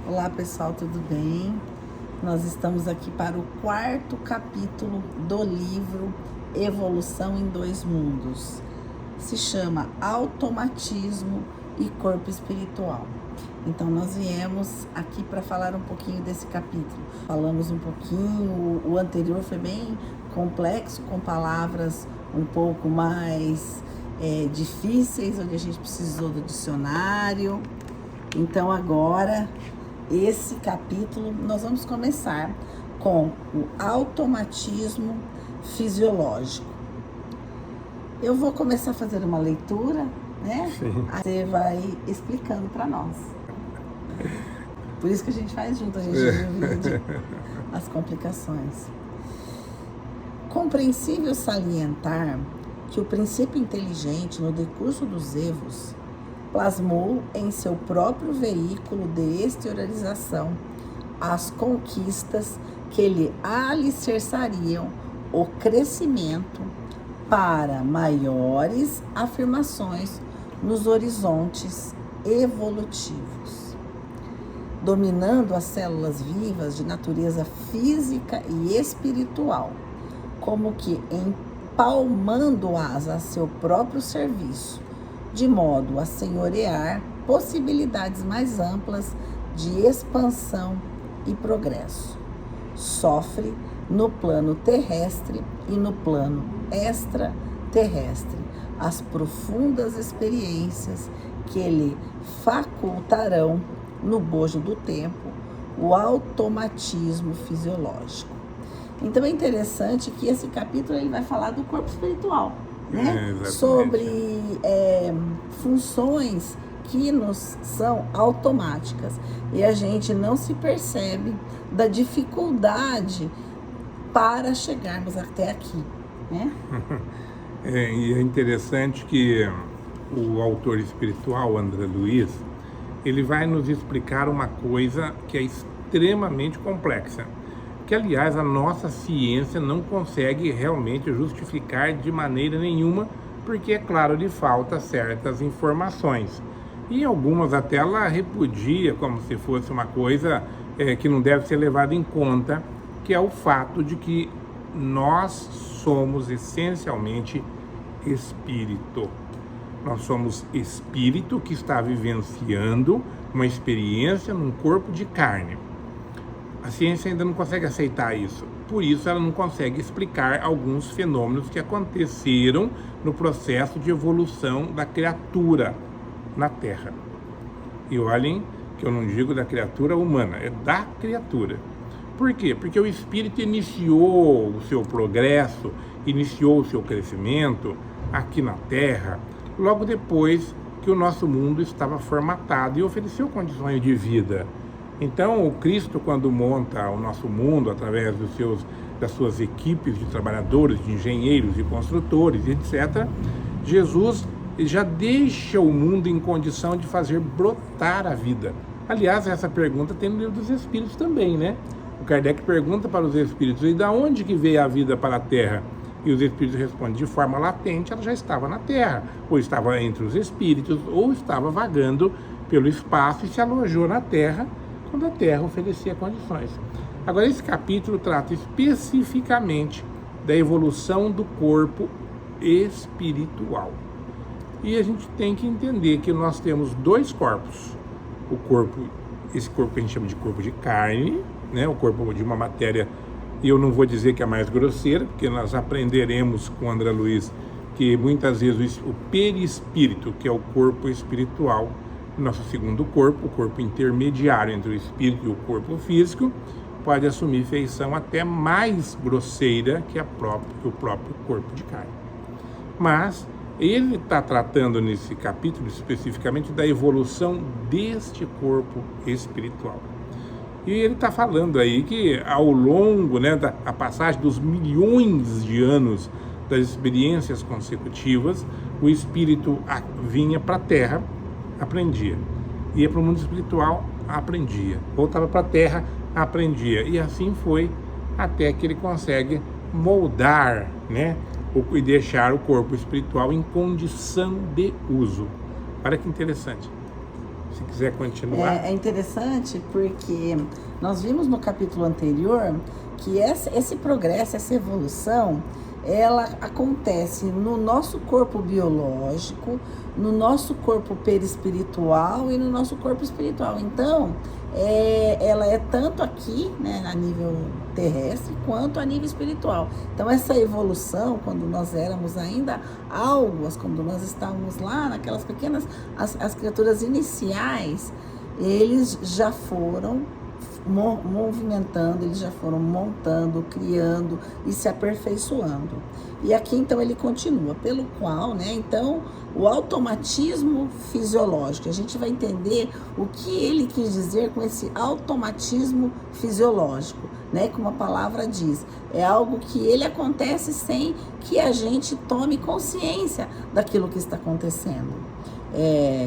Olá pessoal, tudo bem? Nós estamos aqui para o 4º capítulo do livro Evolução em Dois Mundos. Se chama Automatismo e Corpo Espiritual. Então nós viemos aqui para falar um pouquinho desse capítulo. Falamos um pouquinho, o anterior foi bem complexo, com palavras um pouco mais difíceis, onde a gente precisou do dicionário. Então agora, esse capítulo, nós vamos começar com o automatismo fisiológico. Eu vou começar a fazer uma leitura, né? Sim. Aí você vai explicando para nós. Por isso que a gente faz junto, a gente divide as complicações. Compreensível salientar que o princípio inteligente, no decurso dos evos, plasmou em seu próprio veículo de exteriorização as conquistas que lhe alicerçariam o crescimento para maiores afirmações nos horizontes evolutivos, dominando as células vivas de natureza física e espiritual, como que empalmando-as a seu próprio serviço, de modo a senhorear possibilidades mais amplas de expansão e progresso. Sofre no plano terrestre e no plano extraterrestre as profundas experiências que lhe facultarão, no bojo do tempo, o automatismo fisiológico. Então é interessante que esse capítulo ele vai falar do corpo espiritual, né? Sobre funções que nos são automáticas e a gente não se percebe da dificuldade para chegarmos até aqui, né? E é interessante que o autor espiritual, André Luiz, ele vai nos explicar uma coisa que é extremamente complexa, que aliás a nossa ciência não consegue realmente justificar de maneira nenhuma, porque é claro, lhe falta certas informações. E algumas até ela repudia como se fosse uma coisa que não deve ser levada em conta, que é o fato de que nós somos essencialmente espírito. Nós somos espírito que está vivenciando uma experiência num corpo de carne. A ciência ainda não consegue aceitar isso, por isso ela não consegue explicar alguns fenômenos que aconteceram no processo de evolução da criatura na Terra. E olhem que eu não digo da criatura humana, é da criatura. Por quê? Porque o espírito iniciou o seu progresso, iniciou o seu crescimento aqui na Terra, logo depois que o nosso mundo estava formatado e ofereceu condições de vida. Então, o Cristo, quando monta o nosso mundo através das suas equipes de trabalhadores, de engenheiros, de construtores, etc., Jesus já deixa o mundo em condição de fazer brotar a vida. Aliás, essa pergunta tem no livro dos Espíritos também, né? O Kardec pergunta para os Espíritos, e da onde que veio a vida para a Terra? E os Espíritos respondem, de forma latente, ela já estava na Terra, ou estava entre os Espíritos, ou estava vagando pelo espaço e se alojou na Terra, quando a Terra oferecia condições. Agora, esse capítulo trata especificamente da evolução do corpo espiritual. E a gente tem que entender que nós temos dois corpos. Esse corpo que a gente chama de corpo de carne, né? O corpo de uma matéria, e eu não vou dizer que é mais grosseira, porque nós aprenderemos com André Luiz que muitas vezes o perispírito, que é o corpo espiritual, nosso segundo corpo, o corpo intermediário entre o espírito e o corpo físico, pode assumir feição até mais grosseira que o próprio corpo de carne. Mas ele está tratando nesse capítulo especificamente da evolução deste corpo espiritual. E ele está falando aí que ao longo, né, da passagem dos milhões de anos das experiências consecutivas, o espírito vinha para a Terra, aprendia, ia para o mundo espiritual, aprendia, voltava para a Terra, aprendia, e assim foi até que ele consegue moldar, né, e deixar o corpo espiritual em condição de uso. Olha que interessante. Se quiser continuar. É interessante porque nós vimos no capítulo anterior que esse progresso, essa evolução, ela acontece no nosso corpo biológico, no nosso corpo perispiritual e no nosso corpo espiritual. Então, ela é tanto aqui, né, a nível terrestre, quanto a nível espiritual. Então, essa evolução, quando nós éramos ainda algas, quando nós estávamos lá naquelas pequenas, as criaturas iniciais, eles já foram movimentando, eles já foram montando, criando e se aperfeiçoando. E aqui então ele continua, pelo qual, né, então o automatismo fisiológico, a gente vai entender o que ele quis dizer com esse automatismo fisiológico, né, como a palavra diz, é algo que ele acontece sem que a gente tome consciência daquilo que está acontecendo.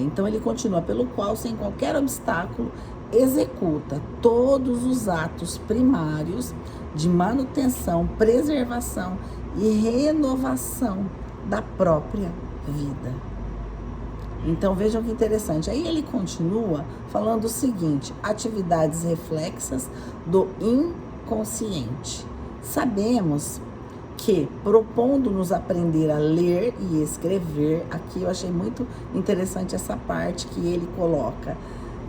Então ele continua, pelo qual, sem qualquer obstáculo, executa todos os atos primários de manutenção, preservação e renovação da própria vida. Então vejam que interessante. Aí ele continua falando o seguinte: atividades reflexas do inconsciente. Sabemos que, propondo-nos aprender a ler e escrever, aqui eu achei muito interessante essa parte que ele coloca.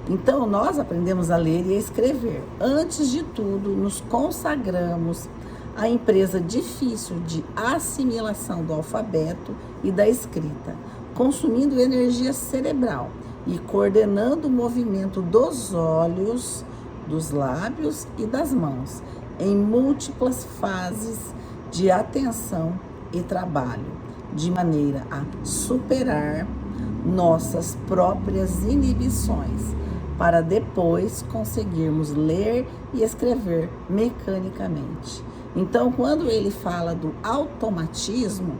Então, nós aprendemos a ler e a escrever. Antes de tudo, nos consagramos à empresa difícil de assimilação do alfabeto e da escrita, consumindo energia cerebral e coordenando o movimento dos olhos, dos lábios e das mãos, em múltiplas fases de atenção e trabalho, de maneira a superar nossas próprias inibições, para depois conseguirmos ler e escrever mecanicamente. Então, quando ele fala do automatismo,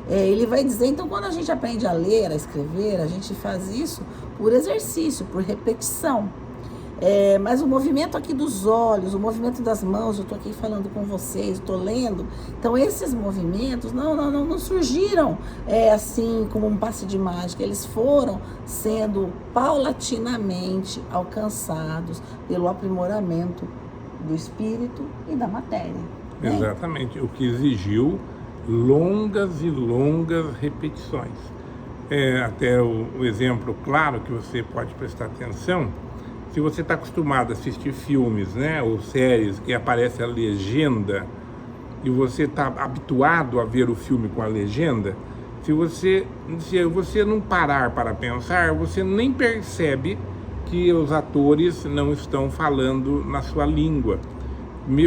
ele vai dizer, então, quando a gente aprende a ler, a escrever, a gente faz isso por exercício, por repetição. Mas o movimento aqui dos olhos, o movimento das mãos, eu estou aqui falando com vocês, estou lendo. Então, esses movimentos não surgiram assim como um passe de mágica. Eles foram sendo paulatinamente alcançados pelo aprimoramento do espírito e da matéria. Né? Exatamente, o que exigiu longas e longas repetições. Até o exemplo claro que você pode prestar atenção. Se você está acostumado a assistir filmes, né, ou séries que aparece a legenda, e você está habituado a ver o filme com a legenda, se você não parar para pensar, você nem percebe que os atores não estão falando na sua língua.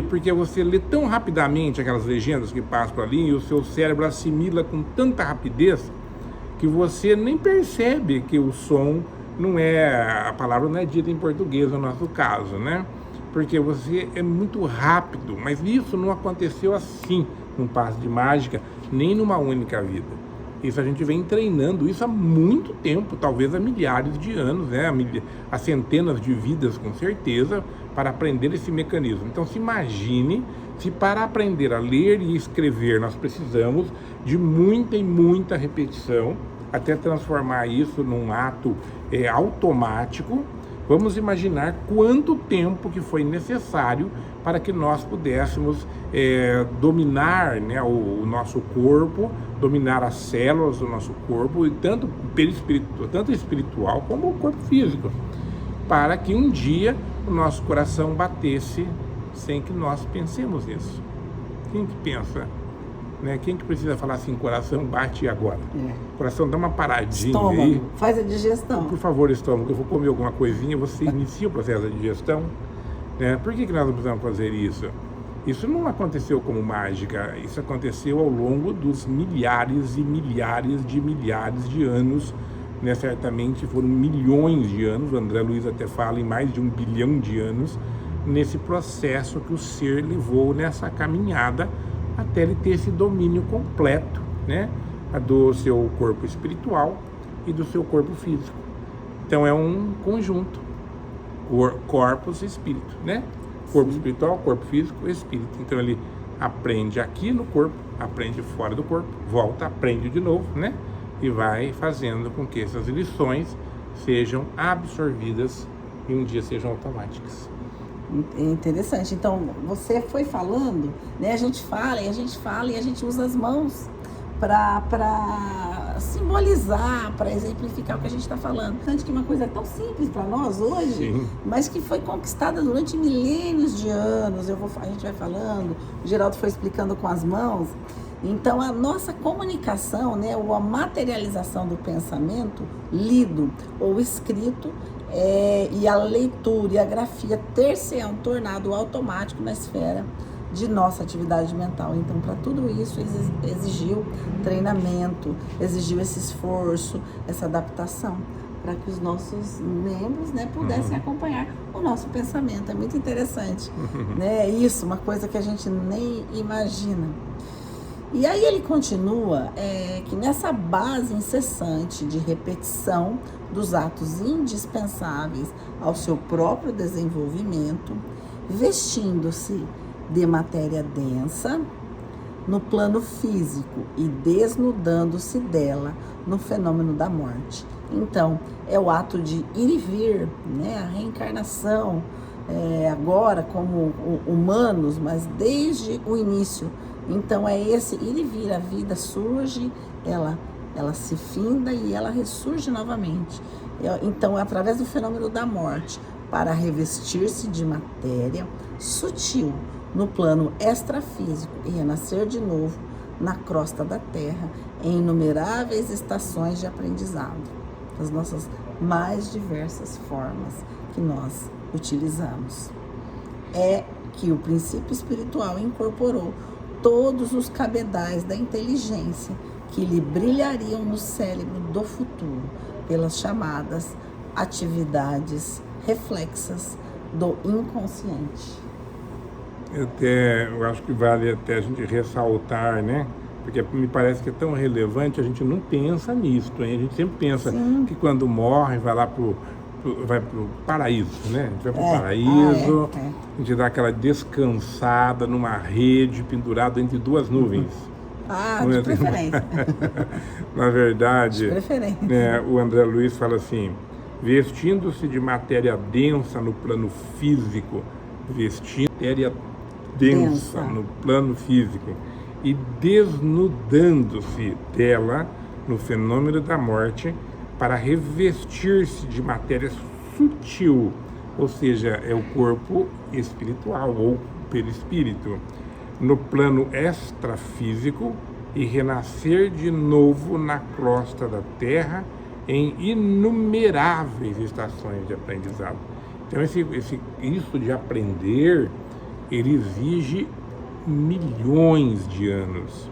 Porque você lê tão rapidamente aquelas legendas que passam por ali, e o seu cérebro assimila com tanta rapidez, que você nem percebe que o som a palavra não é dita em português no nosso caso, né? Porque você é muito rápido, mas isso não aconteceu assim, num passe de mágica, nem numa única vida. Isso a gente vem treinando isso há muito tempo, talvez há milhares de anos, né? Há centenas de vidas, com certeza, para aprender esse mecanismo. Então, se imagine se para aprender a ler e escrever nós precisamos de muita e muita repetição, até transformar isso num ato automático. Vamos imaginar quanto tempo que foi necessário para que nós pudéssemos dominar, né, o nosso corpo, dominar as células do nosso corpo, e tanto espiritual como o corpo físico, para que um dia o nosso coração batesse sem que nós pensemos nisso. Quem que pensa? Né? Quem que precisa falar assim, coração bate agora? Coração, dá uma paradinha estômago, aí. faz a digestão. Por favor, estômago, eu vou comer alguma coisinha, você inicia o processo da digestão. Né? Por que nós não precisamos fazer isso? Isso não aconteceu como mágica, isso aconteceu ao longo dos milhares e milhares de anos, né? Certamente foram milhões de anos, o André Luiz até fala em mais de 1 bilhão de anos, nesse processo que o ser levou nessa caminhada até ele ter esse domínio completo, né, do seu corpo espiritual e do seu corpo físico. Então é um conjunto, corpus e espírito, né? Corpo espiritual, corpo físico e espírito. Então ele aprende aqui no corpo, aprende fora do corpo, volta, aprende de novo, né? E vai fazendo com que essas lições sejam absorvidas e um dia sejam automáticas. Interessante. Então, você foi falando, né? A gente fala e a gente usa as mãos para simbolizar, para exemplificar o que a gente está falando. Tanto que uma coisa tão simples para nós hoje, Sim. mas que foi conquistada durante milênios de anos. A gente vai falando, o Geraldo foi explicando com as mãos. Então, a nossa comunicação, né, ou a materialização do pensamento lido ou escrito, e a leitura e a grafia ter-se tornado automático na esfera de nossa atividade mental. Então, para tudo isso, exigiu treinamento, exigiu esse esforço, essa adaptação, para que os nossos membros, né, pudessem acompanhar o nosso pensamento. É muito interessante, né? Isso, uma coisa que a gente nem imagina. E aí ele continua que nessa base incessante de repetição dos atos indispensáveis ao seu próprio desenvolvimento, vestindo-se de matéria densa no plano físico e desnudando-se dela no fenômeno da morte. Então, é o ato de ir e vir, né? A reencarnação, agora como humanos, mas desde o início. Então, é esse ir e vir, a vida surge, ela se finda e ela ressurge novamente. Então, é através do fenômeno da morte, para revestir-se de matéria sutil no plano extrafísico e renascer de novo na crosta da Terra, em inumeráveis estações de aprendizado, das nossas mais diversas formas que nós utilizamos. É que o princípio espiritual incorporou todos os cabedais da inteligência que lhe brilhariam no cérebro do futuro, pelas chamadas atividades reflexas do inconsciente. Eu acho que vale até a gente ressaltar, né? Porque me parece que é tão relevante, a gente não pensa nisso, hein? A gente sempre pensa que quando morre vai pro paraíso, né? A gente vai pro paraíso, a gente dá aquela descansada numa rede pendurada entre duas nuvens. De preferência. Na verdade, de preferência. Né, o André Luiz fala assim, vestindo-se de matéria densa no plano físico, matéria densa no plano físico e desnudando-se dela no fenômeno da morte para revestir-se de matéria sutil, ou seja, é o corpo espiritual ou perispírito, no plano extrafísico e renascer de novo na crosta da Terra em inumeráveis estações de aprendizado. Então, isso de aprender, ele exige milhões de anos,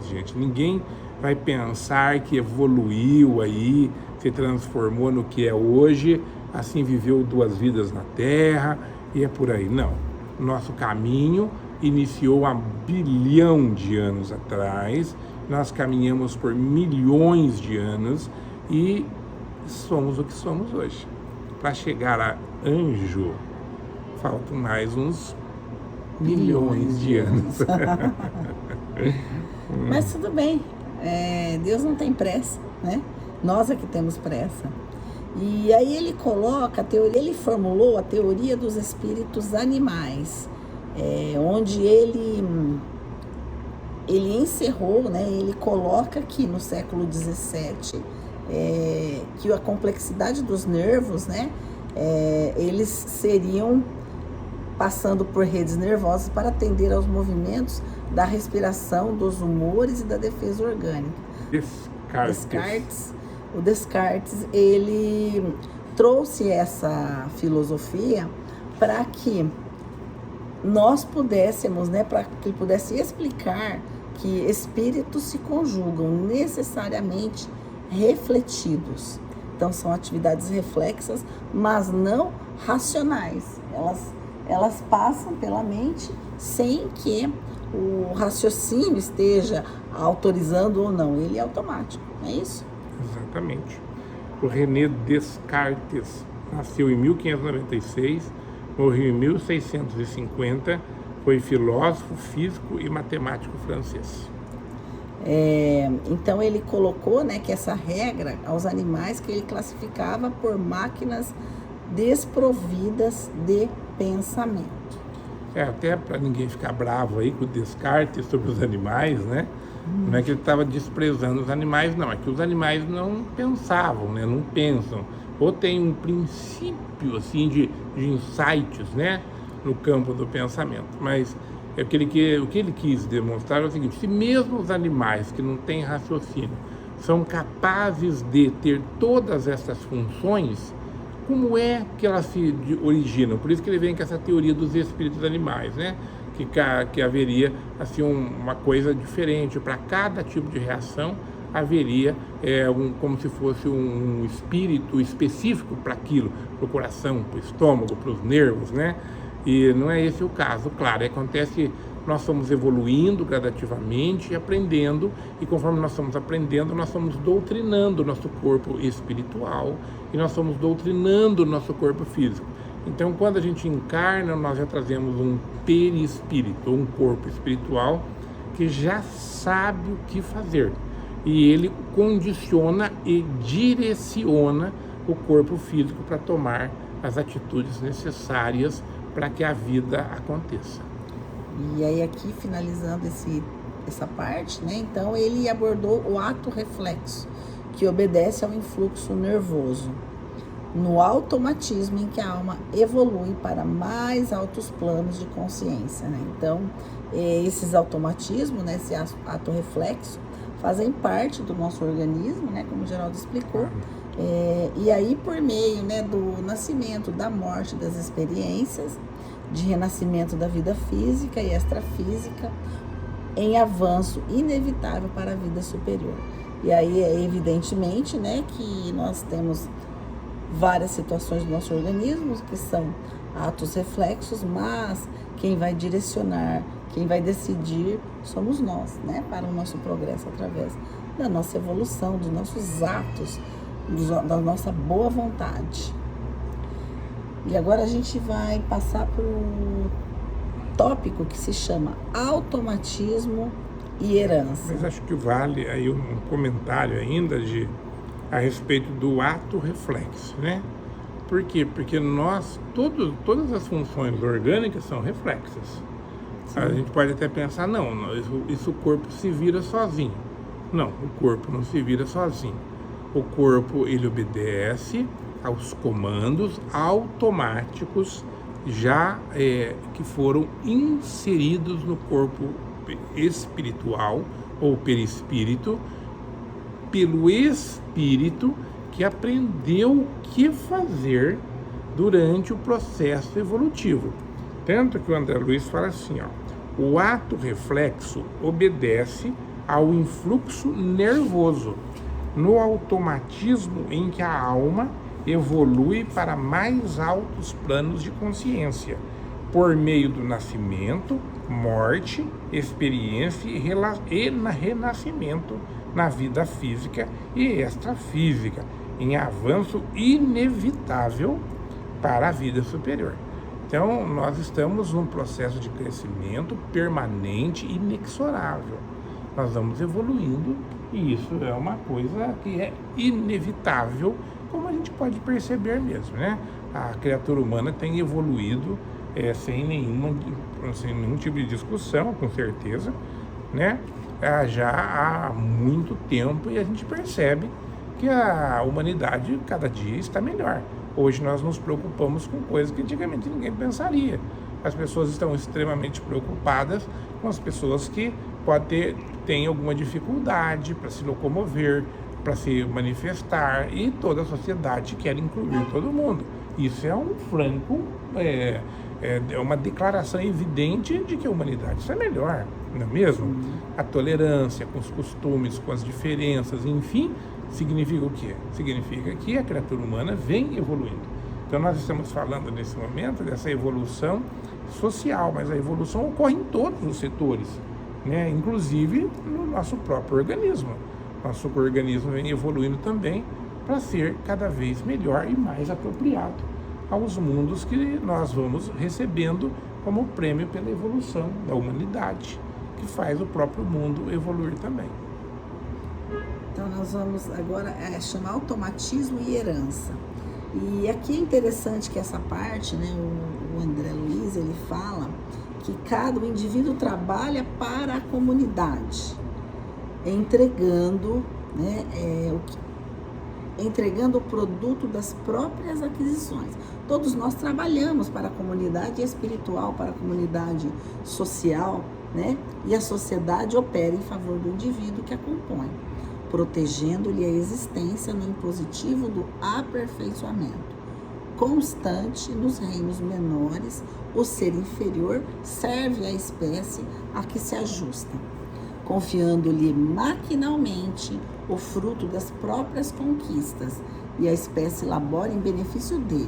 gente. Ninguém vai pensar que evoluiu aí, se transformou no que é hoje, assim viveu 2 vidas na Terra e é por aí. Não. Nosso caminho iniciou há 1 bilhão de anos atrás, nós caminhamos por milhões de anos e somos o que somos hoje. Para chegar a anjo, faltam mais uns milhões de anos. Mas tudo bem, Deus não tem pressa, né? Nós é que temos pressa. E aí ele coloca a teoria, ele formulou a teoria dos espíritos animais, onde ele encerrou, né? Ele coloca aqui no século XVII que a complexidade dos nervos, né? Eles seriam passando por redes nervosas para atender aos movimentos da respiração, dos humores e da defesa orgânica. O Descartes, ele trouxe essa filosofia para que nós pudéssemos, né, para que ele pudesse explicar que espíritos se conjugam necessariamente refletidos. Então, são atividades reflexas, mas não racionais. Elas passam pela mente sem que o raciocínio esteja autorizando ou não. Ele é automático, não é isso? Exatamente. O René Descartes nasceu em 1596, morreu em 1650, foi filósofo, físico e matemático francês. Então ele colocou, né, que essa regra aos animais que ele classificava por máquinas desprovidas de pensamento. Até para ninguém ficar bravo aí com o descarte sobre os animais, né? Não é que ele estava desprezando os animais, não. É que os animais não pensavam, né? Não pensam. Ou tem um princípio, assim, de insights, né? No campo do pensamento. Mas o que ele quis demonstrar é o seguinte: se mesmo os animais que não têm raciocínio são capazes de ter todas essas funções, como é que elas se originam? Por isso que ele vem com essa teoria dos espíritos animais, né? Que haveria assim uma coisa diferente. Para cada tipo de reação haveria como se fosse um espírito específico para aquilo, para o coração, para o estômago, para os nervos, né? E não é esse o caso, claro. Acontece, nós estamos evoluindo gradativamente e aprendendo, e conforme nós estamos aprendendo, nós estamos doutrinando o nosso corpo espiritual e nós estamos doutrinando o nosso corpo físico. Então, quando a gente encarna, nós já trazemos um perispírito, um corpo espiritual que já sabe o que fazer. E ele condiciona e direciona o corpo físico para tomar as atitudes necessárias para que a vida aconteça. E aí aqui, finalizando essa parte, né? Então ele abordou o ato reflexo, que obedece ao influxo nervoso, no automatismo em que a alma evolui para mais altos planos de consciência, né? Então, esses automatismos, né, esse ato reflexo, fazem parte do nosso organismo, né, como o Geraldo explicou, e aí por meio, né, do nascimento, da morte, das experiências, de renascimento da vida física e extrafísica, em avanço inevitável para a vida superior. E aí evidentemente, né, que nós temos várias situações do nosso organismo que são atos reflexos, mas quem vai direcionar, quem vai decidir somos nós, né, para o nosso progresso através da nossa evolução, dos nossos atos, da nossa boa vontade. E agora a gente vai passar para o tópico que se chama automatismo e herança. Mas acho que vale aí um comentário ainda a respeito do ato reflexo, né? Por quê? Porque todas as funções orgânicas são reflexas. Sim. A gente pode até pensar, não, isso o corpo se vira sozinho. Não, o corpo não se vira sozinho. O corpo, ele obedece aos comandos automáticos já que foram inseridos no corpo espiritual ou perispírito, pelo espírito que aprendeu o que fazer durante o processo evolutivo. Tanto que o André Luiz fala assim, ó, o ato reflexo obedece ao influxo nervoso, no automatismo em que a alma evolui para mais altos planos de consciência, por meio do nascimento, morte, experiência e renascimento na vida física e extrafísica, em avanço inevitável para a vida superior. Então, nós estamos num processo de crescimento permanente e inexorável. Nós vamos evoluindo e isso é uma coisa que é inevitável, como a gente pode perceber mesmo, né? A criatura humana tem evoluído sem nenhum tipo de discussão, com certeza, né? Já há muito tempo, e a gente percebe que a humanidade cada dia está melhor. Hoje nós nos preocupamos com coisas que antigamente ninguém pensaria. As pessoas estão extremamente preocupadas com as pessoas que têm alguma dificuldade para se locomover, para se manifestar, e toda a sociedade quer incluir todo mundo. Isso é um franco, é uma declaração evidente de que a humanidade está melhor, não é mesmo? A tolerância com os costumes, com as diferenças, enfim, significa o quê? Significa que a criatura humana vem evoluindo. Então nós estamos falando nesse momento dessa evolução social, mas a evolução ocorre em todos os setores, né? Inclusive no nosso próprio organismo. Nosso organismo vem evoluindo também para ser cada vez melhor e mais apropriado aos mundos que nós vamos recebendo como prêmio pela evolução da humanidade, que faz o próprio mundo evoluir também. Então nós vamos agora chamar automatismo e herança. E aqui é interessante que essa parte, né, o André Luiz, ele fala que cada indivíduo trabalha para a comunidade, entregando, né, entregando o produto das próprias aquisições. Todos nós trabalhamos para a comunidade espiritual, para a comunidade social, né? E a sociedade opera em favor do indivíduo que a compõe, protegendo-lhe a existência no impositivo do aperfeiçoamento. Constante nos reinos menores, o ser inferior serve à espécie a que se ajusta, confiando-lhe maquinalmente o fruto das próprias conquistas, e a espécie labora em benefício dele,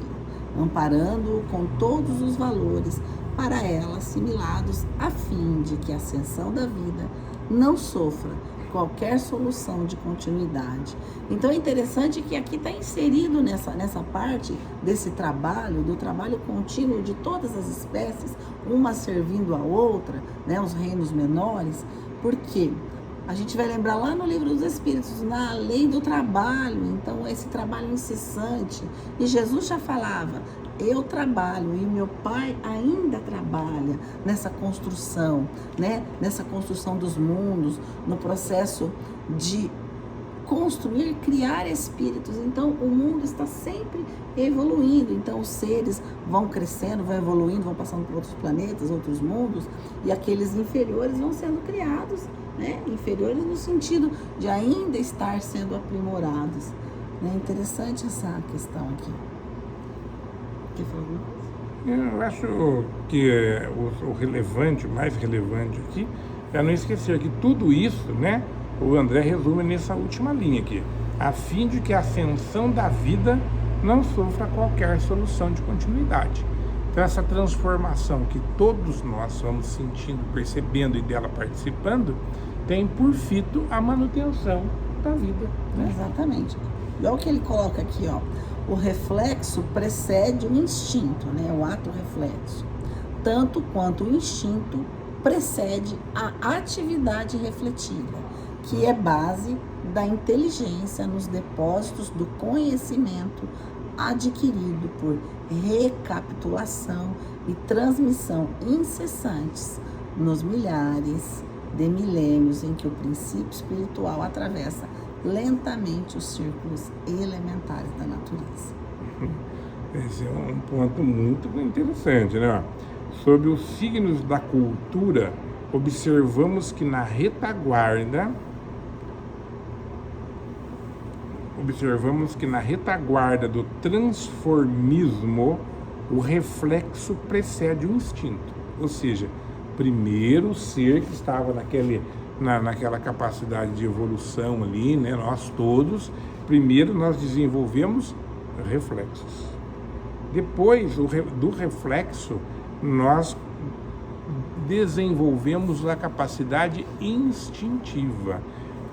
amparando-o com todos os valores para ela assimilados, a fim de que a ascensão da vida não sofra qualquer solução de continuidade. Então é interessante que aqui está inserido nessa parte desse trabalho, do trabalho contínuo de todas as espécies, uma servindo a outra, né, os reinos menores, porque a gente vai lembrar lá no Livro dos Espíritos, na lei do trabalho, então esse trabalho incessante, e Jesus já falava, eu trabalho e o meu Pai ainda trabalha nessa construção, né? Nessa construção dos mundos, no processo de construir, criar espíritos. Então o mundo está sempre evoluindo, então os seres vão crescendo, vão evoluindo, vão passando por outros planetas, outros mundos, e aqueles inferiores vão sendo criados, né? Inferiores no sentido de ainda estar sendo aprimorados. É interessante essa questão aqui. Eu acho que o relevante, o mais relevante aqui, é não esquecer que tudo isso, né, o André resume nessa última linha aqui, a fim de que a ascensão da vida não sofra qualquer solução de continuidade. Então essa transformação que todos nós vamos sentindo, percebendo e dela participando, tem por fito a manutenção da vida, né? Exatamente. Igual que ele coloca aqui, ó, o reflexo precede o instinto, né? O ato reflexo. Tanto quanto o instinto precede a atividade refletida, que é base da inteligência nos depósitos do conhecimento adquirido por recapitulação e transmissão incessantes nos milhares de milênios em que o princípio espiritual atravessa lentamente os círculos elementares da natureza. Esse é um ponto muito interessante, né? Sobre os signos da cultura, observamos que na retaguarda do transformismo, o reflexo precede o instinto. Ou seja, primeiro o ser que estava naquela capacidade de evolução ali, né, nós todos, primeiro nós desenvolvemos reflexos. Depois do reflexo, nós desenvolvemos a capacidade instintiva.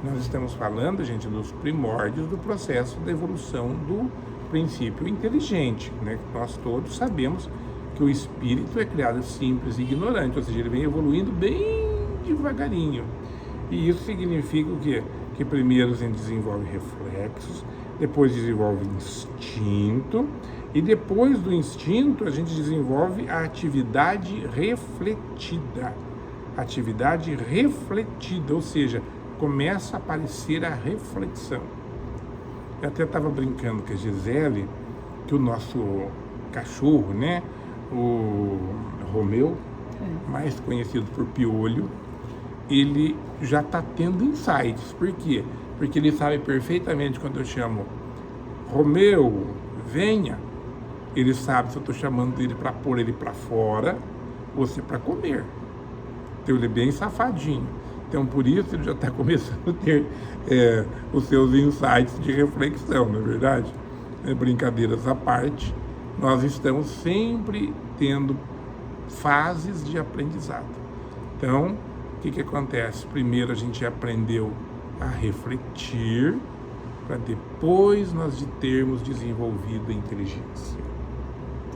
Nós estamos falando, gente, dos primórdios do processo da evolução do princípio inteligente, né? Nós todos sabemos que o espírito é criado simples e ignorante, ou seja, ele vem evoluindo bem devagarinho. E isso significa o quê? Que primeiro a gente desenvolve reflexos, depois desenvolve instinto, e depois do instinto a gente desenvolve a atividade refletida. Atividade refletida, ou seja, começa a aparecer a reflexão. Eu até estava brincando com a Gisele, que o nosso cachorro, né, o Romeu, mais conhecido por Piolho, ele já está tendo insights. Por quê? Porque ele sabe perfeitamente quando eu chamo Romeu, venha. Ele sabe se eu estou chamando ele para pôr ele para fora ou se é para comer. Então ele é bem safadinho. Então por isso ele já está começando a ter os seus insights de reflexão, não é verdade? Brincadeiras à parte, nós estamos sempre tendo fases de aprendizado. Então, o que acontece? Primeiro a gente aprendeu a refletir, para depois nós termos desenvolvido a inteligência.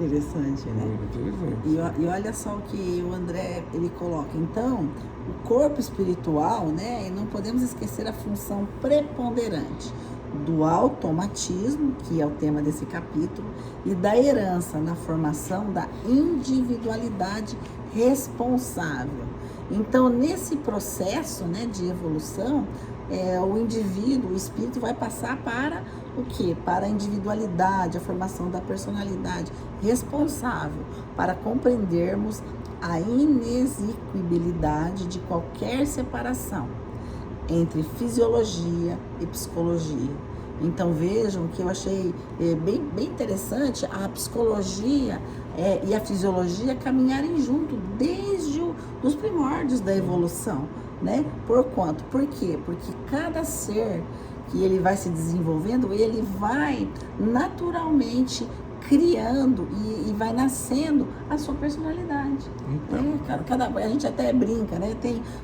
Interessante, né? Muito interessante. E olha só o que o André ele coloca. Então, o corpo espiritual, né? E não podemos esquecer a função preponderante do automatismo, que é o tema desse capítulo, e da herança na formação da individualidade responsável. Então, nesse processo, né, de evolução, o indivíduo, o espírito vai passar para o quê? Para a individualidade, a formação da personalidade responsável, para compreendermos a inexequibilidade de qualquer separação entre fisiologia e psicologia. Então vejam que eu achei bem interessante a psicologia e a fisiologia caminharem junto desde os primórdios da evolução, né? Por quanto? Por quê? Porque cada ser que ele vai se desenvolvendo, ele vai naturalmente criando e vai nascendo a sua personalidade. Então. A gente até brinca, né?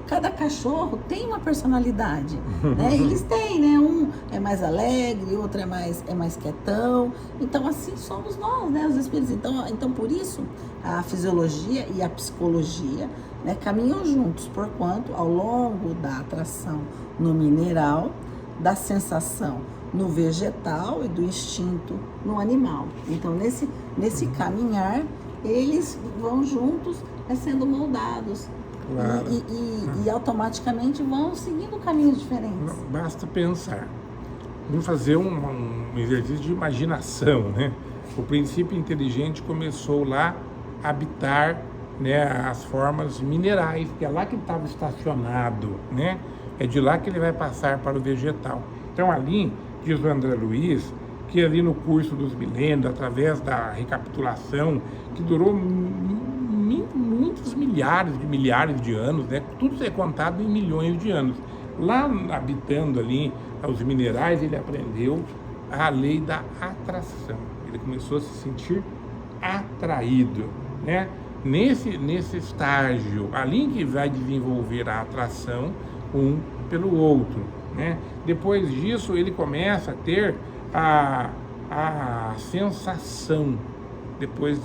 Cada cachorro tem uma personalidade, né? Eles têm, né? Um é mais alegre, outro é mais quietão. Então, assim somos nós, né? Os espíritos. Então, por isso, a fisiologia e a psicologia, né, caminham juntos, porquanto, ao longo da atração no mineral, da sensação no vegetal e do instinto no animal. Então, nesse caminhar, eles vão juntos sendo moldados. Claro. E automaticamente vão seguindo caminhos diferentes. Não, basta pensar. Vamos fazer um exercício de imaginação, né? O princípio inteligente começou lá a habitar, né, as formas minerais, que é lá que ele estava estacionado, né? É de lá que ele vai passar para o vegetal. Então, ali, diz o André Luiz, que ali no curso dos milênios, através da recapitulação, que durou muitos milhares de anos, né? Tudo é contado em milhões de anos. Lá, habitando ali os minerais, ele aprendeu a lei da atração. Ele começou a se sentir atraído, né? Nesse estágio, ali que vai desenvolver a atração um pelo outro, né? Depois disso, ele começa a ter a sensação. Depois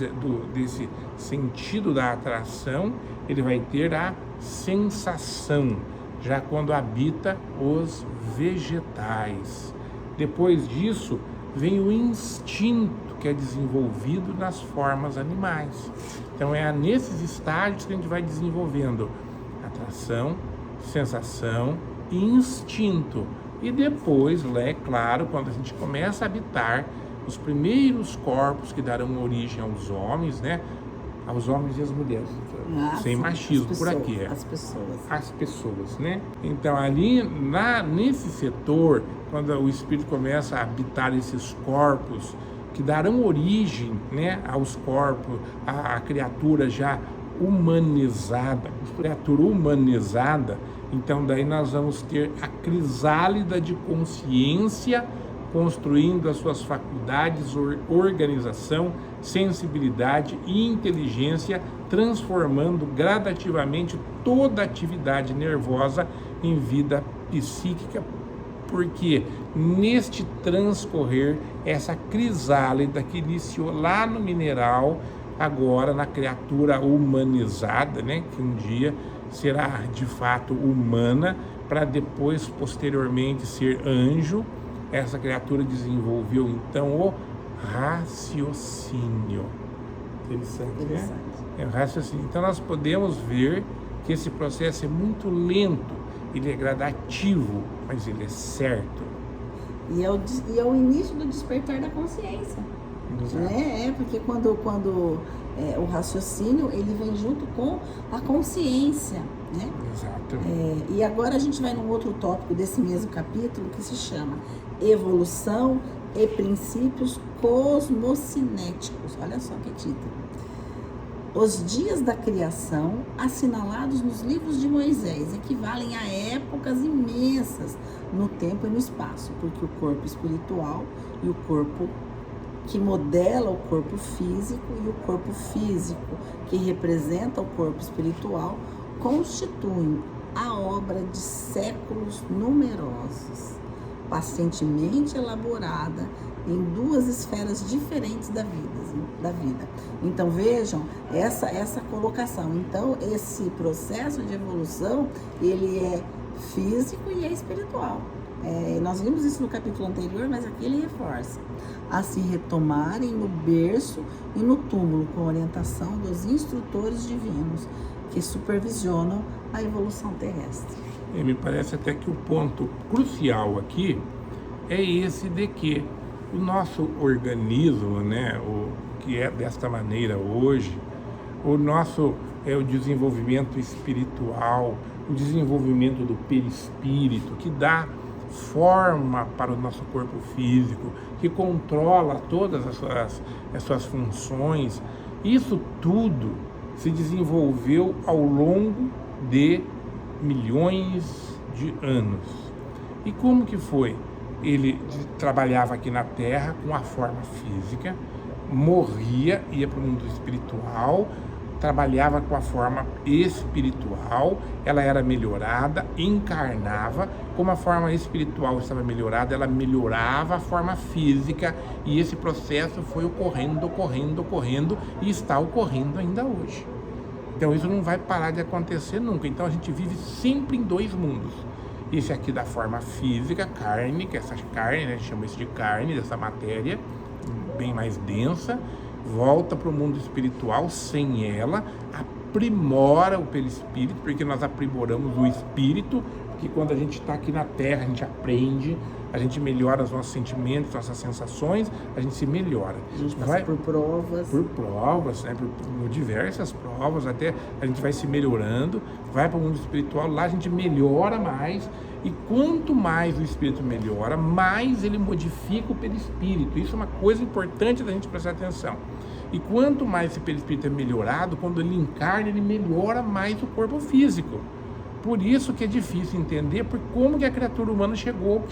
desse sentido da atração, ele vai ter a sensação, já quando habita os vegetais. Depois disso, vem o instinto, que é desenvolvido nas formas animais. Então, é nesses estágios que a gente vai desenvolvendo atração, sensação e instinto. E depois, é claro, quando a gente começa a habitar os primeiros corpos que darão origem aos homens, né? Aos homens e às mulheres, sem machismo por aqui. As pessoas, né? Então, ali, nesse setor, quando o espírito começa a habitar esses corpos que darão origem, né, aos corpos, a criatura já humanizada, então daí nós vamos ter a crisálida de consciência construindo as suas faculdades, organização, sensibilidade e inteligência, transformando gradativamente toda a atividade nervosa em vida psíquica, porque neste transcorrer, essa crisálida que iniciou lá no mineral, agora na criatura humanizada, né, que um dia será de fato humana, para depois, posteriormente, ser anjo, essa criatura desenvolveu então o raciocínio. Interessante, né? É o raciocínio. Então nós podemos ver que esse processo é muito lento, ele é gradativo, mas ele é certo. E é o início do despertar da consciência. Né? Porque quando o raciocínio, ele vem junto com a consciência, né? Exato. E agora a gente vai num outro tópico desse mesmo capítulo, que se chama Evolução e Princípios Cosmocinéticos. Olha só que título. Os dias da criação, assinalados nos livros de Moisés, equivalem a épocas imensas no tempo e no espaço, porque o corpo espiritual e o corpo que modela o corpo físico e o corpo físico que representa o corpo espiritual constituem a obra de séculos numerosos, pacientemente elaborada em duas esferas diferentes da vida. Então vejam essa colocação. Então esse processo de evolução, ele é físico e é espiritual. Nós vimos isso no capítulo anterior, mas aqui ele reforça. A se retomarem no berço e no túmulo, com orientação dos instrutores divinos que supervisionam a evolução terrestre. E me parece até que o ponto crucial aqui é esse de que o nosso organismo, né, o que é desta maneira hoje, o nosso o desenvolvimento espiritual, o desenvolvimento do perispírito, que dá forma para o nosso corpo físico, que controla todas as suas funções, isso tudo se desenvolveu ao longo de milhões de anos. E como que foi? Ele trabalhava aqui na Terra com a forma física, morria, ia para o mundo espiritual, trabalhava com a forma espiritual, ela era melhorada, encarnava, como a forma espiritual estava melhorada, ela melhorava a forma física, e esse processo foi ocorrendo e está ocorrendo ainda hoje. Então isso não vai parar de acontecer nunca. Então a gente vive sempre em dois mundos. Esse aqui da forma física, carne, que essa carne, né, a gente chama isso de carne, dessa matéria bem mais densa, volta para o mundo espiritual sem ela, aprimora o perispírito, porque nós aprimoramos o espírito, porque quando a gente está aqui na Terra, a gente aprende, a gente melhora os nossos sentimentos, nossas sensações, a gente se melhora. A gente passa por provas. Por provas, né, por diversas provas, até a gente vai se melhorando, vai para o mundo espiritual, lá a gente melhora mais, e quanto mais o espírito melhora, mais ele modifica o perispírito. Isso é uma coisa importante da gente prestar atenção. E quanto mais esse perispírito é melhorado, quando ele encarna, ele melhora mais o corpo físico. Por isso que é difícil entender por como que a criatura humana chegou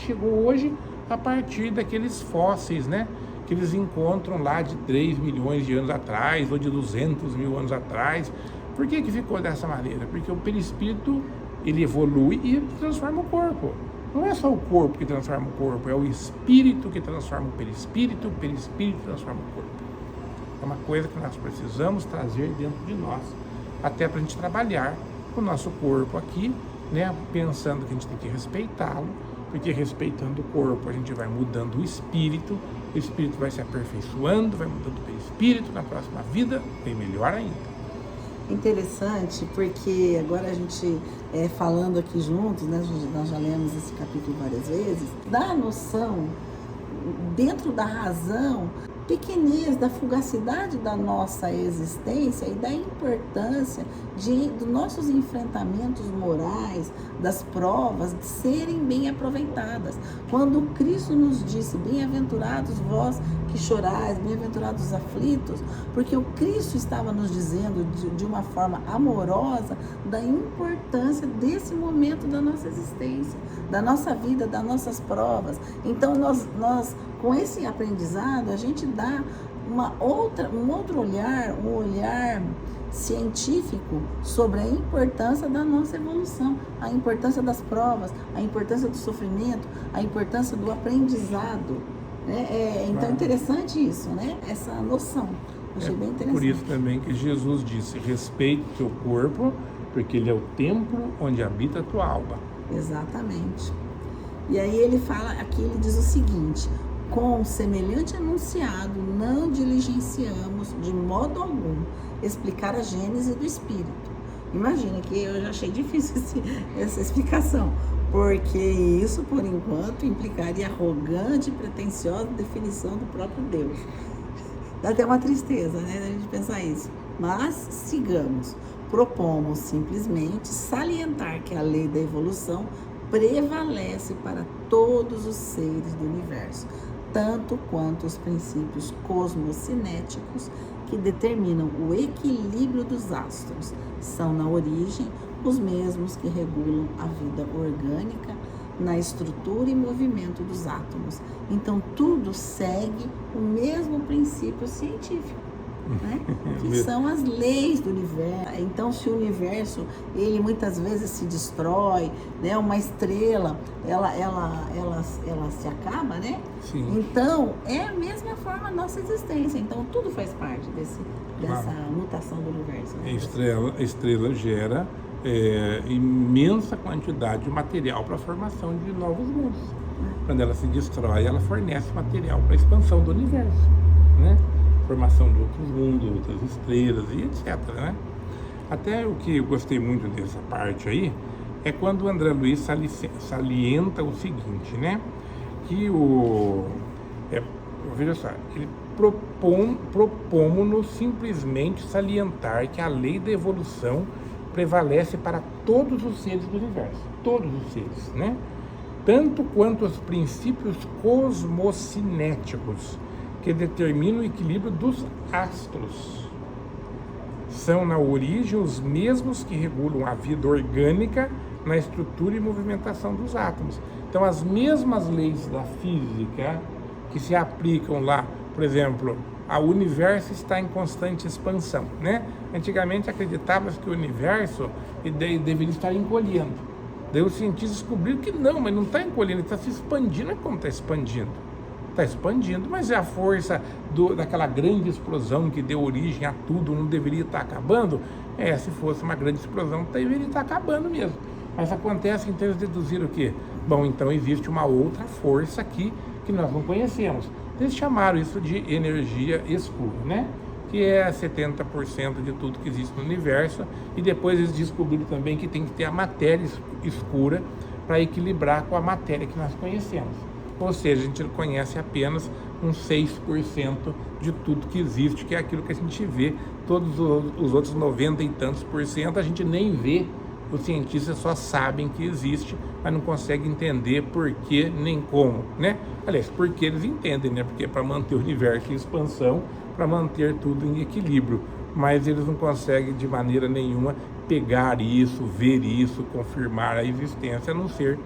hoje a partir daqueles fósseis, né? Que eles encontram lá de 3 milhões de anos atrás, ou de 200 mil anos atrás. Por que que ficou dessa maneira? Porque o perispírito, ele evolui e transforma o corpo. Não é só o corpo que transforma o corpo, é o espírito que transforma o perispírito transforma o corpo. É uma coisa que nós precisamos trazer dentro de nós, até para a gente trabalhar o nosso corpo aqui, né, pensando que a gente tem que respeitá-lo, porque respeitando o corpo a gente vai mudando o espírito vai se aperfeiçoando, vai mudando o perispírito, na próxima vida vem melhor ainda. Interessante, porque agora a gente falando aqui juntos, né, nós já lemos esse capítulo várias vezes, dá a noção, dentro da razão, pequenez, da fugacidade da nossa existência e da importância dos nossos enfrentamentos morais, das provas, de serem bem aproveitadas. Quando Cristo nos disse, bem-aventurados vós que chorais, bem-aventurados os aflitos, porque o Cristo estava nos dizendo de uma forma amorosa da importância desse momento da nossa existência, da nossa vida, das nossas provas. Então nós com esse aprendizado, a gente dá um outro olhar, um olhar científico sobre a importância da nossa evolução, a importância das provas, a importância do sofrimento, a importância do aprendizado. Então é interessante isso, né? Essa noção. Achei bem interessante. Por isso também que Jesus disse, respeite o teu corpo, porque ele é o templo onde habita a tua alma. Exatamente. E aí ele fala, aqui ele diz o seguinte: com semelhante enunciado, não diligenciamos de modo algum explicar a gênese do espírito. Imagina que eu já achei difícil essa explicação, porque isso, por enquanto, implicaria arrogante e pretensiosa definição do próprio Deus. Dá até uma tristeza, né, a gente pensar isso. Mas, sigamos. Propomos simplesmente salientar que a lei da evolução prevalece para todos os seres do universo, tanto quanto os princípios cosmocinéticos que determinam o equilíbrio dos astros são, na origem, os mesmos que regulam a vida orgânica na estrutura e movimento dos átomos. Então, tudo segue o mesmo princípio científico. né? Que são as leis do universo. Então, se o universo, ele muitas vezes se destrói, né? Uma estrela, ela se acaba, né? Sim. Então, é a mesma forma a nossa existência. Então, tudo faz parte dessa mutação do universo. Né? A estrela gera imensa quantidade de material para a formação de novos mundos. Quando ela se destrói, ela fornece material para a expansão do universo, né? Formação de outros mundos, outras estrelas e etc, né? Até o que eu gostei muito dessa parte aí é quando o André Luiz salienta o seguinte, né? Que veja só, ele propomos-nos simplesmente salientar que a lei da evolução prevalece para todos os seres do universo, todos os seres, né? Tanto quanto os princípios cosmocinéticos que determinam o equilíbrio dos astros. São, na origem, os mesmos que regulam a vida orgânica na estrutura e movimentação dos átomos. Então, as mesmas leis da física que se aplicam lá, por exemplo, o universo está em constante expansão, né? Antigamente acreditava-se que o universo deveria estar encolhendo. Daí os cientistas descobriram que não, mas não está encolhendo, está se expandindo. É como está expandindo? Está expandindo, mas é a força daquela grande explosão que deu origem a tudo, não deveria estar acabando? Se fosse uma grande explosão, deveria estar acabando mesmo. Mas acontece, então, eles deduziram o quê? Bom, então existe uma outra força aqui que nós não conhecemos. Eles chamaram isso de energia escura, né? Que é 70% de tudo que existe no universo, e depois eles descobriram também que tem que ter a matéria escura para equilibrar com a matéria que nós conhecemos. Ou seja, a gente conhece apenas uns 6% de tudo que existe, que é aquilo que a gente vê. Todos os outros 90 e tantos por cento a gente nem vê. Os cientistas só sabem que existe, mas não conseguem entender por que nem como, né? Aliás, porque eles entendem, né? Porque é para manter o universo em expansão, para manter tudo em equilíbrio, mas eles não conseguem de maneira nenhuma pegar isso, ver isso, confirmar a existência, a não ser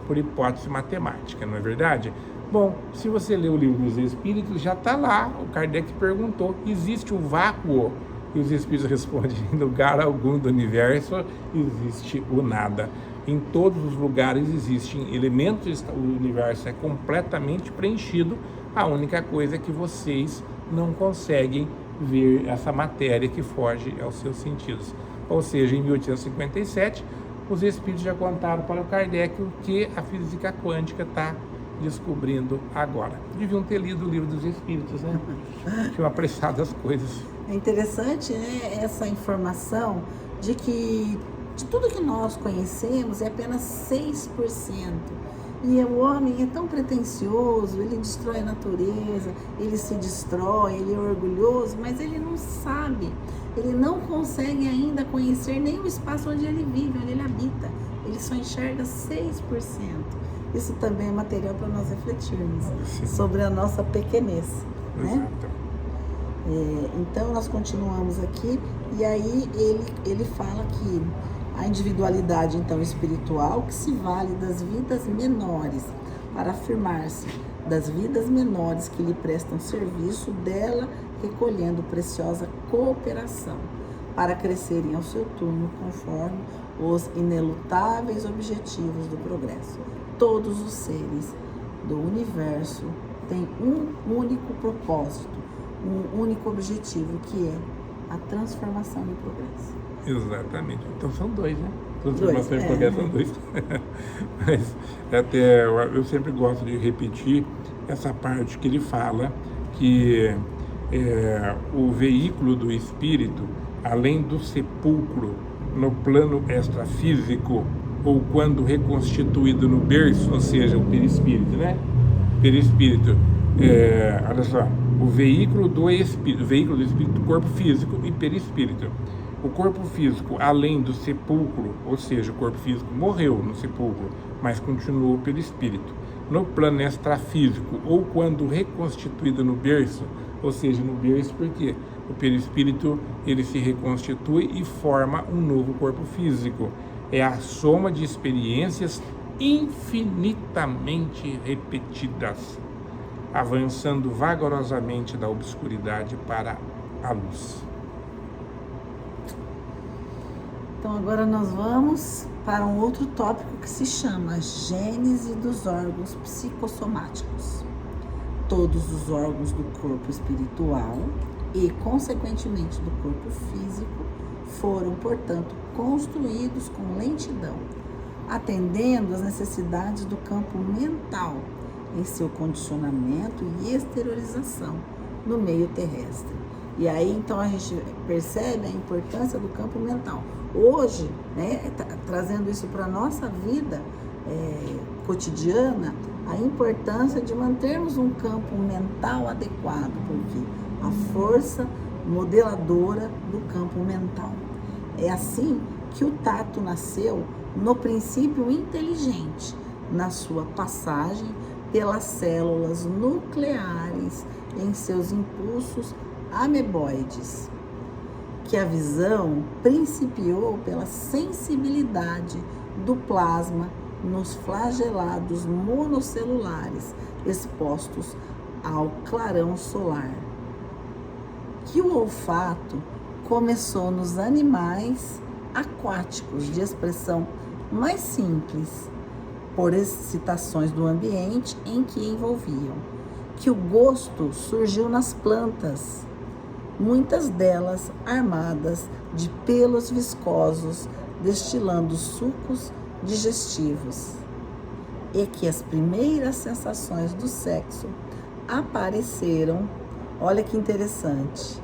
por hipótese matemática, não é verdade? Bom, se você ler o Livro dos Espíritos, já está lá, o Kardec perguntou, existe o vácuo? E os Espíritos respondem, em lugar algum do universo existe o nada. Em todos os lugares existem elementos, o universo é completamente preenchido, a única coisa é que vocês não conseguem ver essa matéria que foge aos seus sentidos. Ou seja, em 1857, os Espíritos já contaram para o Kardec o que a física quântica está descobrindo agora. Deviam ter lido o Livro dos Espíritos, né? Tinham apreciado as coisas. É interessante, né, essa informação de que de tudo que nós conhecemos é apenas 6%. E o homem é tão pretensioso, ele destrói a natureza, ele se destrói, ele é orgulhoso, mas ele não sabe, ele não consegue ainda conhecer nem o espaço onde ele vive, onde ele habita. Ele só enxerga 6%. Isso também é material para nós refletirmos sobre a nossa pequenez, né? Então nós continuamos aqui e aí ele fala que a individualidade então espiritual que se vale das vidas menores para afirmar-se das vidas menores que lhe prestam serviço, dela recolhendo preciosa cooperação para crescerem ao seu turno conforme os inelutáveis objetivos do progresso. Todos os seres do universo têm um único propósito, um único objetivo, que é a transformação e o progresso. Exatamente. Então são dois, né? Transformação e progresso são dois. Mas até eu sempre gosto de repetir essa parte que ele fala que o veículo do espírito, além do sepulcro no plano extrafísico, ou quando reconstituído no berço, ou seja, o perispírito, né? Perispírito, olha só, o veículo do espírito, corpo físico e perispírito. O corpo físico, além do sepulcro, ou seja, o corpo físico morreu no sepulcro, mas continuou pelo espírito. No plano extrafísico, ou quando reconstituído no berço, ou seja, no berço, porque o perispírito ele se reconstitui e forma um novo corpo físico. É a soma de experiências infinitamente repetidas, avançando vagarosamente da obscuridade para à luz. Então agora nós vamos para um outro tópico que se chama Gênese dos órgãos psicossomáticos. Todos os órgãos do corpo espiritual e, consequentemente, do corpo físico foram, portanto, construídos com lentidão, atendendo às necessidades do campo mental em seu condicionamento e exteriorização no meio terrestre. E aí, então, a gente percebe a importância do campo mental. Hoje, né, trazendo isso para a nossa vida cotidiana, a importância de mantermos um campo mental adequado, porque a força modeladora do campo mental. É assim que o tato nasceu no princípio inteligente, na sua passagem pelas células nucleares em seus impulsos ameboides, que a visão principiou pela sensibilidade do plasma nos flagelados monocelulares expostos ao clarão solar, que o olfato começou nos animais aquáticos de expressão mais simples, por excitações do ambiente em que envolviam, que o gosto surgiu nas plantas, muitas delas armadas de pelos viscosos, destilando sucos digestivos, e que as primeiras sensações do sexo apareceram, olha que interessante,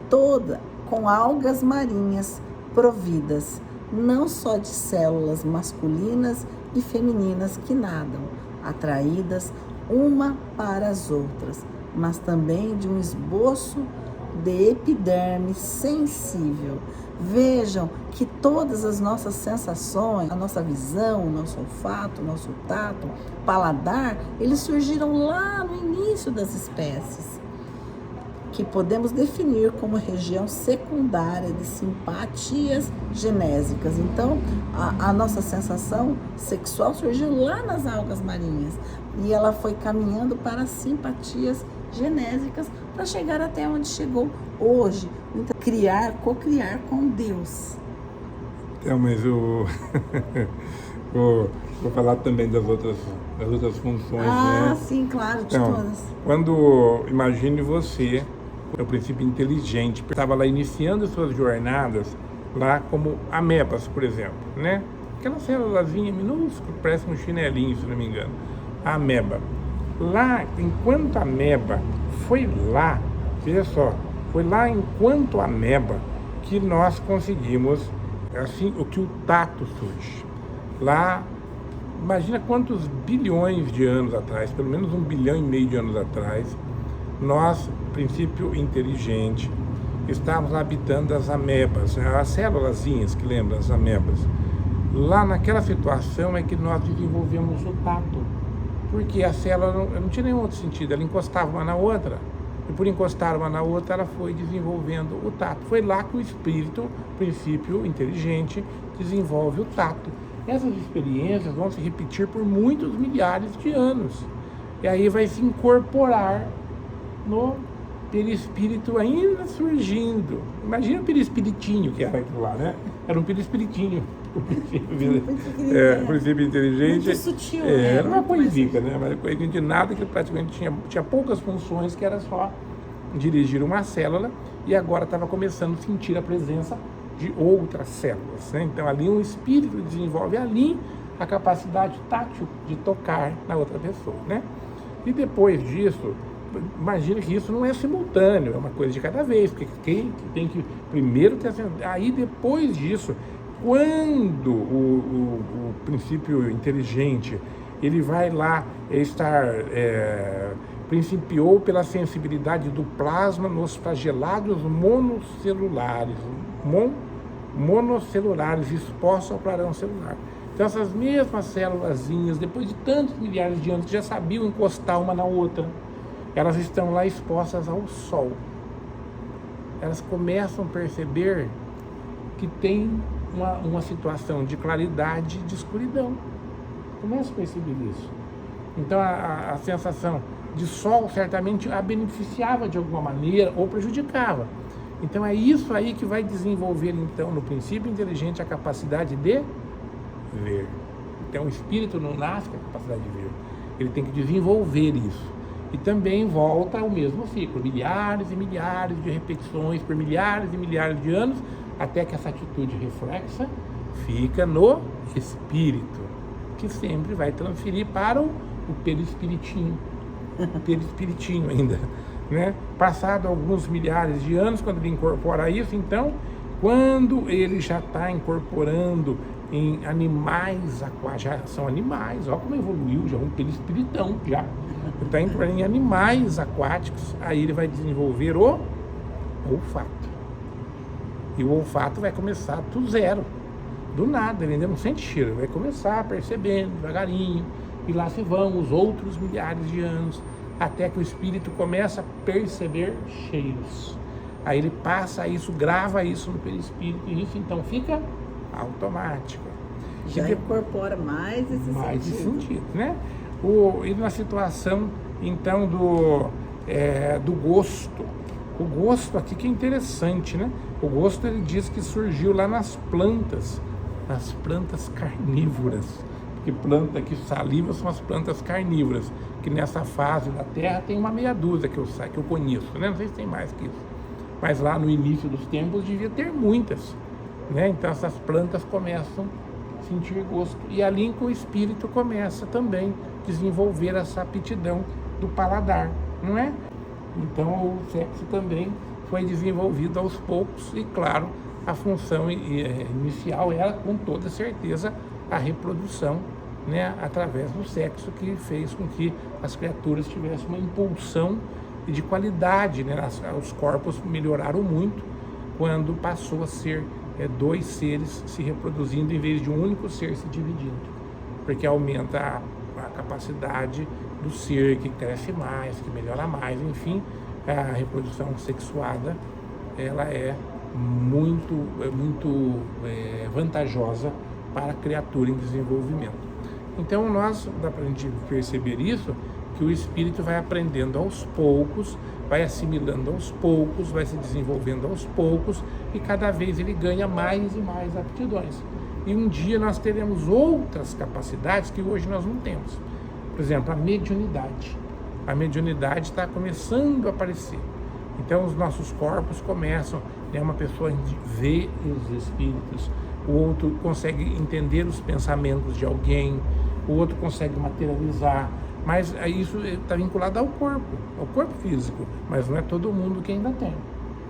toda com algas marinhas providas não só de células masculinas e femininas que nadam, atraídas uma para as outras, mas também de um esboço de epiderme sensível. Vejam que todas as nossas sensações, a nossa visão, o nosso olfato, o nosso tato, paladar, eles surgiram lá no início das espécies, que podemos definir como região secundária de simpatias genésicas. Então, a nossa sensação sexual surgiu lá nas algas marinhas e ela foi caminhando para as simpatias genésicas para chegar até onde chegou hoje. Então, cocriar com Deus. Então, mas vou falar também das outras funções, né? Sim, claro, de então, todas. Quando, imagine você, o princípio inteligente, estava lá iniciando suas jornadas, lá como amebas, por exemplo, né? Aquela célulazinha minúscula, parece um chinelinho, se não me engano. A ameba. Lá, enquanto a ameba foi lá, veja só, foi lá enquanto ameba que nós conseguimos, assim, o que o tato surge. Lá, imagina quantos bilhões de anos atrás, pelo menos 1,5 bilhão de anos atrás, nós, princípio inteligente, estávamos habitando as amebas, né? As célulazinhas que lembram as amebas. Lá naquela situação é que nós desenvolvemos o tato, porque a célula não tinha nenhum outro sentido, ela encostava uma na outra, e por encostar uma na outra ela foi desenvolvendo o tato. Foi lá que o espírito, princípio inteligente, desenvolve o tato. Essas experiências vão se repetir por muitos milhares de anos, e aí vai se incorporar no perispírito ainda surgindo. Imagina o perispiritinho que era aquilo lá, né? Era um perispiritinho. O princípio inteligente. Muito sutil, era uma coisica, né? Mas coisinha de nada, que praticamente tinha poucas funções, que era só dirigir uma célula, e agora estava começando a sentir a presença de outras células, né? Então ali um espírito desenvolve ali a capacidade tátil de tocar na outra pessoa, né? E depois disso, imagina que isso não é simultâneo, é uma coisa de cada vez, porque quem tem que primeiro ter, aí depois disso, quando o princípio inteligente ele vai lá principiou pela sensibilidade do plasma nos flagelados monocelulares expostos ao clarão celular. Então essas mesmas célulazinhas, depois de tantos milhares de anos, que já sabiam encostar uma na outra, elas estão lá expostas ao sol. Elas começam a perceber que tem uma situação de claridade e de escuridão. Começam a perceber isso. Então a sensação de sol certamente a beneficiava de alguma maneira ou prejudicava. Então é isso aí que vai desenvolver, então, no princípio inteligente, a capacidade de ver. Então o espírito não nasce com a capacidade de ver, ele tem que desenvolver isso. E também volta ao mesmo ciclo, milhares e milhares de repetições por milhares e milhares de anos, até que essa atitude reflexa fica no espírito, que sempre vai transferir para o perispiritinho, ainda, né? Passado alguns milhares de anos, quando ele incorpora isso, então, quando ele já está incorporando em animais aquáticos, já são animais, olha como evoluiu, já um perispiritão, já. Ele está incorporando em animais aquáticos, aí ele vai desenvolver o olfato. E o olfato vai começar do zero, do nada, ele ainda não sente cheiro, vai começar percebendo devagarinho, e lá se vão os outros milhares de anos, até que o espírito começa a perceber cheiros. Aí ele passa isso, grava isso no perispírito, e isso então fica automático. Já incorpora mais esse sentido, né? E na situação, então, do gosto. O gosto aqui que é interessante, né? O gosto, ele diz que surgiu lá nas plantas carnívoras. Porque planta que saliva são as plantas carnívoras, que nessa fase da Terra tem uma meia dúzia que eu conheço, né? Não sei se tem mais que isso. Mas lá no início dos tempos devia ter muitas, né? Então essas plantas começam a sentir gosto. E ali que o espírito começa também a desenvolver essa aptidão do paladar, não é? Então o sexo também foi desenvolvido aos poucos e, claro, a função inicial era, com toda certeza, a reprodução, né, através do sexo, que fez com que as criaturas tivessem uma impulsão de qualidade, né? Os corpos melhoraram muito quando passou a ser dois seres se reproduzindo em vez de um único ser se dividindo, porque aumenta a capacidade do ser, que cresce mais, que melhora mais, enfim, a reprodução sexuada, ela é muito vantajosa para a criatura em desenvolvimento. Então dá para a gente perceber isso, que o espírito vai aprendendo aos poucos, vai assimilando aos poucos, vai se desenvolvendo aos poucos, e cada vez ele ganha mais e mais aptidões. E um dia nós teremos outras capacidades que hoje nós não temos. Por exemplo, a mediunidade. A mediunidade está começando a aparecer. Então os nossos corpos começam, né, uma pessoa vê os espíritos, o outro consegue entender os pensamentos de alguém, o outro consegue materializar, mas isso está vinculado ao corpo físico, mas não é todo mundo que ainda tem.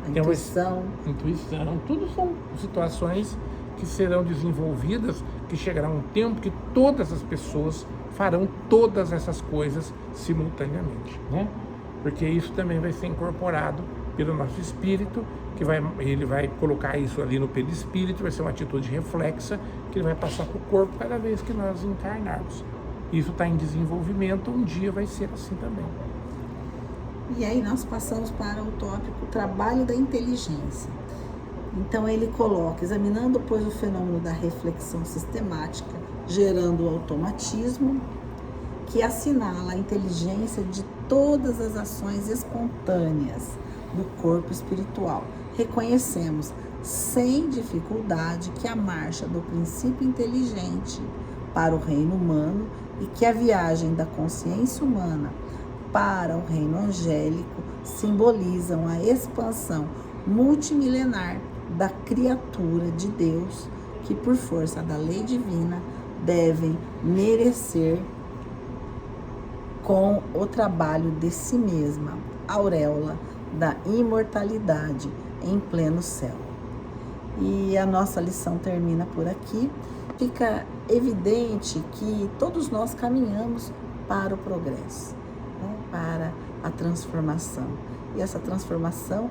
Intuição, tudo são situações que serão desenvolvidas, que chegará um tempo que todas as pessoas farão todas essas coisas simultaneamente, né? Porque isso também vai ser incorporado pelo nosso espírito, que ele vai colocar isso ali no perispírito, vai ser uma atitude reflexa, que ele vai passar para o corpo cada vez que nós encarnarmos. Isso está em desenvolvimento, um dia vai ser assim também. E aí nós passamos para o tópico trabalho da inteligência. Então ele coloca, examinando, pois, o fenômeno da reflexão sistemática, gerando o automatismo, que assinala a inteligência de todas as ações espontâneas do corpo espiritual. Reconhecemos sem dificuldade que a marcha do princípio inteligente para o reino humano e que a viagem da consciência humana para o reino angélico simbolizam a expansão multimilenar da criatura de Deus, que por força da lei divina devem merecer com o trabalho de si mesma a auréola da imortalidade em pleno céu. E a nossa lição termina por aqui. Fica evidente que todos nós caminhamos para o progresso, né? Para a transformação. E essa transformação,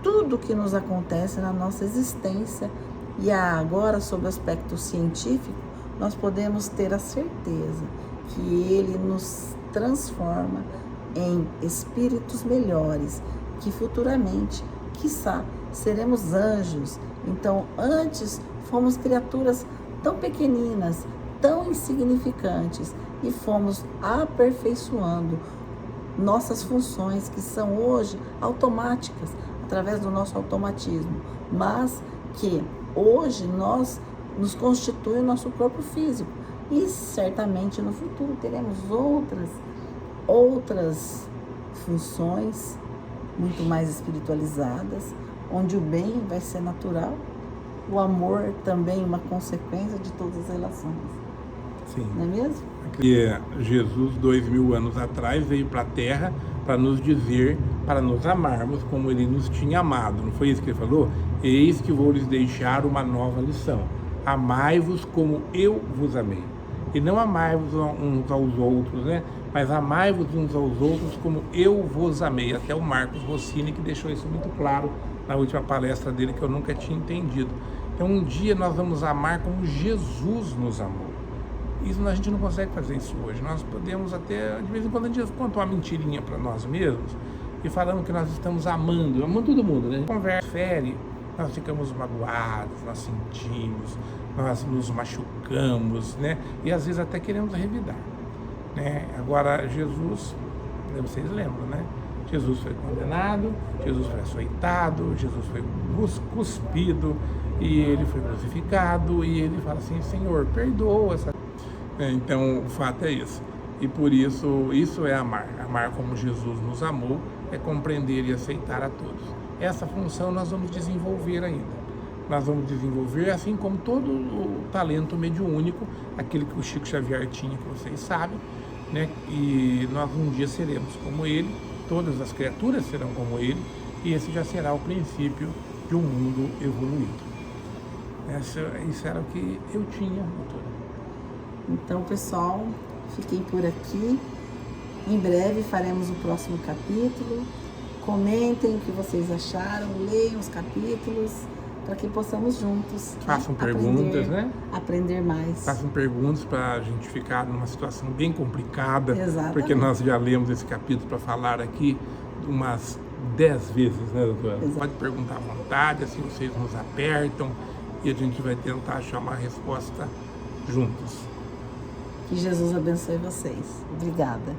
tudo que nos acontece na nossa existência, e agora sob o aspecto científico, nós podemos ter a certeza que ele nos transforma em espíritos melhores, que futuramente, quiçá, seremos anjos. Então, antes fomos criaturas tão pequeninas, tão insignificantes, e fomos aperfeiçoando nossas funções, que são hoje automáticas, através do nosso automatismo, mas que hoje nós nos constitui o nosso corpo físico. E certamente no futuro teremos outras funções muito mais espiritualizadas, onde o bem vai ser natural, o amor também uma consequência de todas as relações. Sim. Não é mesmo? Que Jesus, 2000 anos atrás, veio para a Terra para nos dizer, para nos amarmos como Ele nos tinha amado. Não foi isso que Ele falou? Eis que vou lhes deixar uma nova lição. Amai-vos como eu vos amei. E não amai-vos uns aos outros, né? Mas amai-vos uns aos outros como eu vos amei. Até o Marcos Rossini que deixou isso muito claro na última palestra dele, que eu nunca tinha entendido. Então um dia nós vamos amar como Jesus nos amou. Isso a gente não consegue fazer isso hoje. Nós podemos até, de vez em quando, a gente conta uma mentirinha para nós mesmos e falando que nós estamos amando todo mundo, né? Conversa, fere, nós ficamos magoados, nós sentimos, nós nos machucamos, né? E às vezes até queremos revidar, né? Agora, Jesus, vocês lembram, né? Jesus foi condenado, Jesus foi açoitado, Jesus foi cuspido e ele foi crucificado e ele fala assim, Senhor, perdoa essa... Então, o fato é isso. E por isso, isso é amar. Amar como Jesus nos amou é compreender e aceitar a todos. Essa função nós vamos desenvolver ainda. Nós vamos desenvolver, assim como todo o talento mediúnico, aquele que o Chico Xavier tinha, que vocês sabem, né? E nós um dia seremos como ele, todas as criaturas serão como ele, e esse já será o princípio de um mundo evoluído. Isso era o que eu tinha, doutora. Então, pessoal, fiquem por aqui. Em breve faremos o próximo capítulo. Comentem o que vocês acharam, leiam os capítulos, para que possamos juntos façam perguntas, né? Aprender mais. Façam perguntas para a gente ficar numa situação bem complicada. Exatamente. Porque nós já lemos esse capítulo para falar aqui umas 10 vezes, né, doutora? Exato. Pode perguntar à vontade, assim vocês nos apertam e a gente vai tentar achar uma resposta juntos. Que Jesus abençoe vocês. Obrigada.